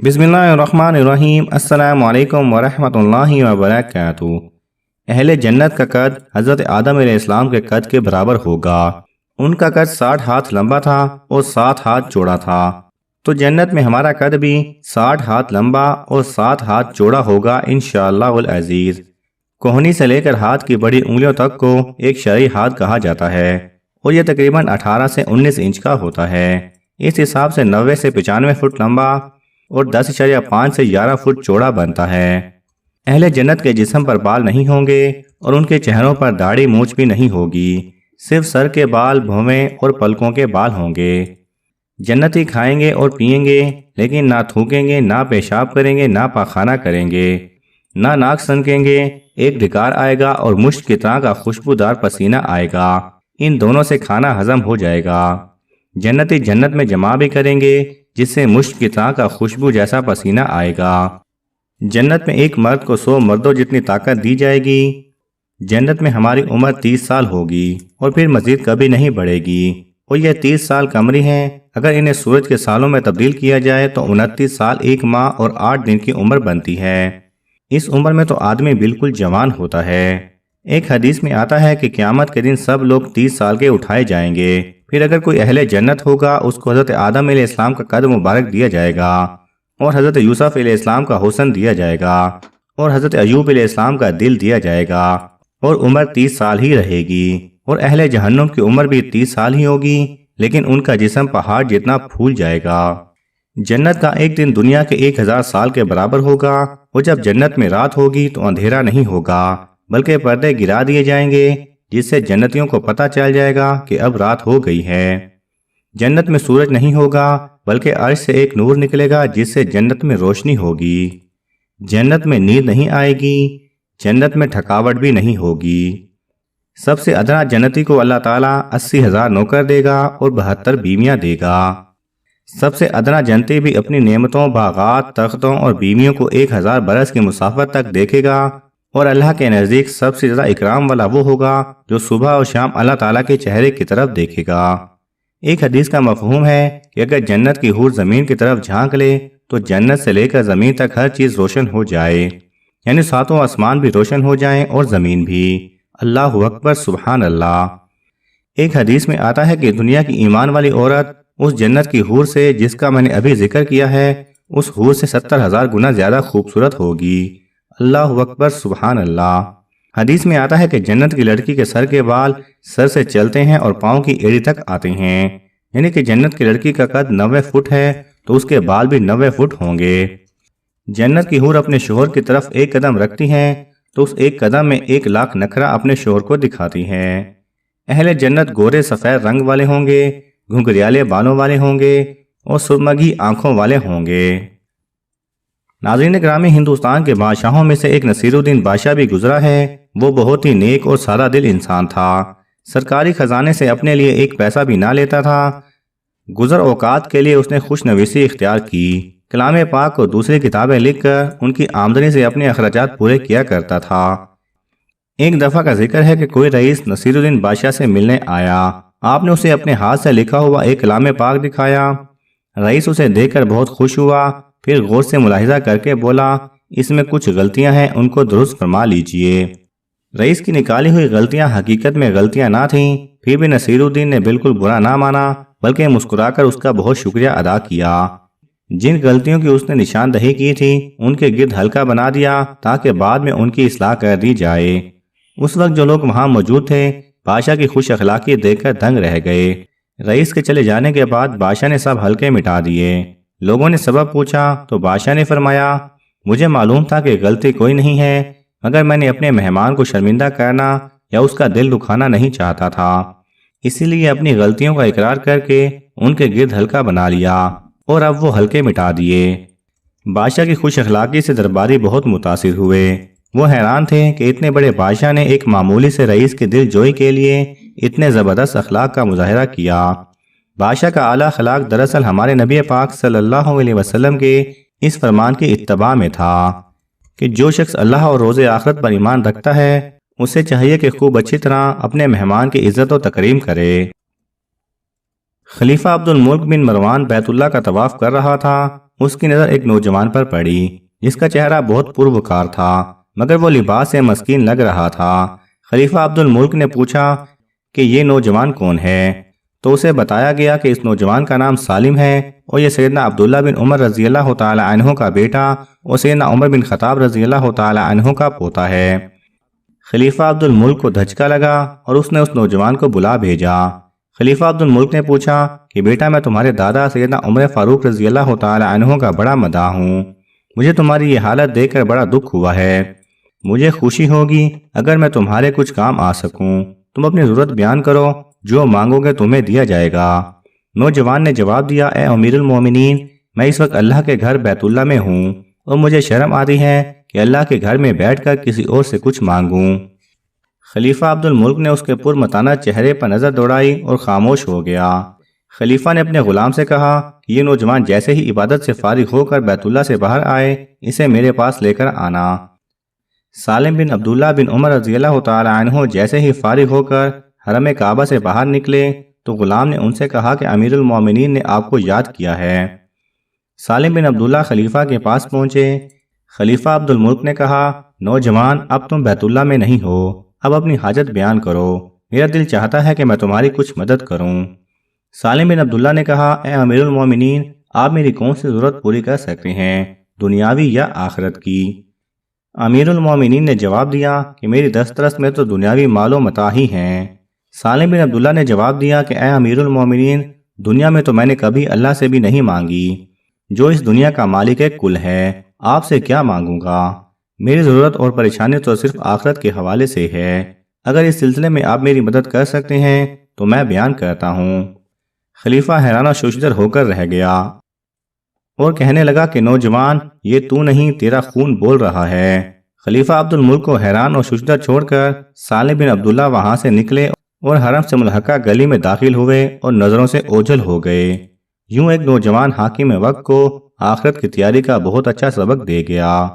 बिस्मिल्लाहिर्रहमानिर्रहीम। अस्सलामु अलैकुम वरहमतुल्लाहि वबरकातुहू। अहले जन्नत का कद हज़रत आदम अलैहिस्सलाम के कद के बराबर होगा। उनका कद 60 हाथ लंबा था और 7 हाथ चौड़ा था। तो जन्नत में हमारा कद भी 60 हाथ लंबा और 7 हाथ चौड़ा होगा इंशाअल्लाहुल अज़ीज़। कोहनी से लेकर हाथ की बड़ी उंगलियों तक को एक शरई हाथ कहा जाता है और यह तकरीबन 18 से 19 इंच का होता है। इस हिसाब से 90 से 95 फुट लंबा और 10.5 से 11 फुट चौड़ा बनता है। अहले जन्नत के जिस्म पर बाल नहीं होंगे और उनके चेहरों पर दाढ़ी मूंछ भी नहीं होगी। सिर्फ सर के बाल, भौवें और पलकों के बाल होंगे। जन्नती खाएंगे और पिएंगे, लेकिन ना थूकेंगे, ना पेशाब करेंगे, ना पाखाना करेंगे, ना नाक सनकेंगे। एक ढिकार आएगा और मुश्क की तरह का खुशबूदार पसीना आएगा। इन दोनों से खाना हजम हो जाएगा। जन्नती जन्नत में जमा भी करेंगे, जिससे मुश्क की तरह का खुशबू जैसा पसीना आएगा। जन्नत में एक मर्द को 100 मर्दों जितनी ताकत दी जाएगी। जन्नत में हमारी उम्र 30 साल होगी और फिर मजीद कभी नहीं बढ़ेगी। और यह 30 साल कमरी हैं। अगर इन्हें सूरज के सालों में तब्दील किया जाए तो 29 साल 1 माह और 8 दिन की उम्र बनती है। इस उम्र में तो आदमी बिल्कुल जवान होता है। एक हदीस में आता है कि क़यामत के दिन सब लोग 30 साल के उठाए जाएंगे। फिर अगर कोई अहले जन्नत होगा, उसको हज़रत आदम अलैहिस्सलाम का कद मुबारक दिया जाएगा और हज़रत यूसुफ अलैहिस्सलाम का हुस्न दिया जाएगा और हज़रत अयूब अलैहिस्सलाम का दिल दिया जाएगा और उम्र 30 साल ही रहेगी। और अहले जहन्नुम की उम्र भी 30 साल ही होगी, लेकिन उनका जिस्म पहाड़ जितना फूल जाएगा। जन्नत का एक दिन दुनिया के 1000 साल के बराबर होगा। और जब जन्नत में रात होगी तो अंधेरा नहीं होगा, बल्कि पर्दे गिरा दिए जाएंगे, जिससे जन्नतियों को पता चल जाएगा कि अब रात हो गई है। जन्नत में सूरज नहीं होगा, बल्कि अर्श से एक नूर निकलेगा, जिससे जन्नत में रोशनी होगी। जन्नत में नींद नहीं आएगी। जन्नत में थकावट भी नहीं होगी। सबसे अदना जन्नती को अल्लाह ताला 80,000 नौकर देगा और 72 बीवियां देगा। सबसे अदना जन्नती भी अपनी नेमतों, बागात, तख्तों और बीवियों को 1000 बरस की मुसाफत तक देखेगा। और अल्लाह के नज़दीक सबसे ज़्यादा इकराम वाला वो होगा जो सुबह और शाम अल्लाह ताला के चेहरे की तरफ देखेगा। एक हदीस का मफहूम है कि अगर जन्नत की हूर ज़मीन की तरफ झांक ले तो जन्नत से लेकर ज़मीन तक हर चीज़ रोशन हो जाए, यानी सातों आसमान भी रोशन हो जाएं और ज़मीन भी। अल्लाहु अकबर, सुबहान अल्लाह। एक हदीस में आता है कि दुनिया की ईमान वाली औरत उस जन्नत की हूर से, जिसका मैंने अभी जिक्र किया है, उस हूर से 70,000 गुना ज़्यादा खूबसूरत होगी। अल्लाहु अकबर, सुबहान अल्लाह। हदीस में आता है कि जन्नत की लड़की के सर के बाल सर से चलते हैं और पाँव की एड़ी तक आते हैं, यानी कि जन्नत की लड़की का कद 90 फुट है तो उसके बाल भी 90 फुट होंगे। जन्नत की हूर अपने शोहर की तरफ एक कदम रखती हैं तो उस एक कदम में 1 लाख नखरा अपने शोहर को दिखाती हैं। अहले जन्नत गोरे सफ़ेद रंग वाले होंगे, घुंघरियाले बालों वाले होंगे और सुरमगी आंखों वाले होंगे। नाज़रीन ग्रामी, हिंदुस्तान के बादशाहों में से एक नसीरुद्दीन बादशाह भी गुजरा है। वो बहुत ही नेक और सादा दिल इंसान था। सरकारी खजाने से अपने लिए एक पैसा भी ना लेता था। गुजर औकात के लिए उसने खुशनवीसी इख्तियार की। कलाम पाक और दूसरी किताबें लिखकर उनकी आमदनी से अपने अखराजात पूरे किया करता था। एक दफ़ा का जिक्र है कि कोई रईस नसीरुद्दीन बादशाह से मिलने आया। आपने उसे अपने हाथ से लिखा हुआ एक कलाम पाक दिखाया। रईस उसे देखकर बहुत खुश हुआ। फिर गौर से मुलाहिजा करके बोला, इसमें कुछ गलतियां हैं, उनको दुरुस्त फरमा लीजिए। रईस की निकाली हुई गलतियां हकीकत में गलतियां ना थीं। फिर भी नसीरुद्दीन ने बिल्कुल बुरा ना माना, बल्कि मुस्कुराकर उसका बहुत शुक्रिया अदा किया। जिन गलतियों की उसने निशानदही की थी उनके गिर्द हल्का बना दिया ताकि बाद में उनकी इस्लाह कर दी जाए। उस वक्त जो लोग वहां मौजूद थे बादशाह की खुश अखलाकी देखकर दंग रह गए। रईस के चले जाने के बाद बादशाह ने सब हल्के मिटा दिए। लोगों ने सबब पूछा तो बादशाह ने फरमाया, मुझे मालूम था कि गलती कोई नहीं है, मगर मैंने अपने मेहमान को शर्मिंदा करना या उसका दिल दुखाना नहीं चाहता था, इसीलिए अपनी गलतियों का इकरार करके उनके गिर्द हल्का बना लिया और अब वो हल्के मिटा दिए। बादशाह की खुश अखलाकी से दरबारी बहुत मुतासिर हुए। वो हैरान थे कि इतने बड़े बादशाह ने एक मामूली से रईस के दिल जोई के लिए इतने ज़बरदस्त अखलाक का मुजाहिरा किया। बादशाह का आला अखलाक दरअसल हमारे नबी पाक सल्लल्लाहु अलैहि वसल्लम के इस फरमान की इत्तबा में था कि जो शख्स अल्लाह और रोज़े आखिरत पर ईमान रखता है उसे चाहिए कि खूब अच्छी तरह अपने मेहमान की इज्जत और तकरीम करे। खलीफा अब्दुल मुल्क बिन मरवान बैतुल्लाह का तवाफ कर रहा था اس کی نظر ایک نوجوان پر پڑی جس کا چہرہ بہت پروکار تھا مگر وہ لباس سے مسکین لگ رہا تھا۔ خلیفہ عبد الملک نے پوچھا کہ یہ نوجوان کون ہے؟ تو اسے بتایا گیا کہ اس نوجوان کا نام سالم ہے اور یہ سیدنا عبداللہ بن عمر رضی اللہ تعالی عنہ کا بیٹا اور سیدنا عمر بن خطاب رضی اللہ تعالی عنہ کا پوتا ہے۔ خلیفہ عبد الملک کو دھچکا لگا اور اس نے اس نوجوان کو بلا بھیجا۔ خلیفہ عبد الملک نے پوچھا کہ بیٹا میں تمہارے دادا سیدنا عمر فاروق رضی اللہ تعالی عنہ کا بڑا مداح ہوں، مجھے تمہاری یہ حالت دیکھ کر بڑا دکھ ہوا ہے، مجھے خوشی ہوگی اگر میں تمہارے کچھ کام آ سکوں، تم اپنی ضرورت بیان کرو، جو مانگو گے تمہیں دیا جائے گا۔ نوجوان نے جواب دیا، اے امیر المومنین، میں اس وقت اللہ کے گھر بیت اللہ میں ہوں اور مجھے شرم آتی ہے کہ اللہ کے گھر میں بیٹھ کر کسی اور سے کچھ مانگوں۔ خلیفہ عبد الملک نے اس کے پرمتانہ چہرے پر نظر دوڑائی اور خاموش ہو گیا۔ خلیفہ نے اپنے غلام سے کہا کہ یہ نوجوان جیسے ہی عبادت سے فارغ ہو کر بیت اللہ سے باہر آئے اسے میرے پاس لے کر آنا۔ سالم بن عبداللہ بن عمر رضی اللہ تعالی عنہ جیسے ہی فارغ ہو کر حرم کعبہ سے باہر نکلے تو غلام نے ان سے کہا کہ امیر المومنین نے آپ کو یاد کیا ہے۔ سالم بن عبداللہ خلیفہ کے پاس پہنچے۔ خلیفہ عبد الملک نے کہا، نوجوان اب تم بیت اللہ میں نہیں ہو، اب اپنی حاجت بیان کرو، میرا دل چاہتا ہے کہ میں تمہاری کچھ مدد کروں۔ سالم بن عبداللہ نے کہا، اے امیر المومنین، آپ میری کون سی ضرورت پوری کر سکتے ہیں، دنیاوی یا آخرت کی؟ امیر المومنین نے جواب دیا کہ میری دسترس میں تو دنیاوی مال و متاع ہی ہیں۔ سالم بن عبداللہ نے جواب دیا کہ اے امیر المومنین، دنیا میں تو میں نے کبھی اللہ سے بھی نہیں مانگی، جو اس دنیا کا مالک کل ہے، آپ سے کیا مانگوں گا؟ میری ضرورت اور پریشانی تو صرف آخرت کے حوالے سے ہے، اگر اس سلسلے میں آپ میری مدد کر سکتے ہیں تو میں بیان کرتا ہوں۔ خلیفہ حیران و ششدر ہو کر رہ گیا اور کہنے لگا کہ نوجوان، یہ تو نہیں، تیرا خون بول رہا ہے۔ خلیفہ عبد الملک کو حیران و ششدر چھوڑ کر سالم بن عبداللہ وہاں سے نکلے اور حرم سے ملحقہ گلی میں داخل ہوئے اور نظروں سے اوجھل ہو گئے۔ یوں ایک نوجوان حاکم وقت کو آخرت کی تیاری کا بہت اچھا سبق دے گیا۔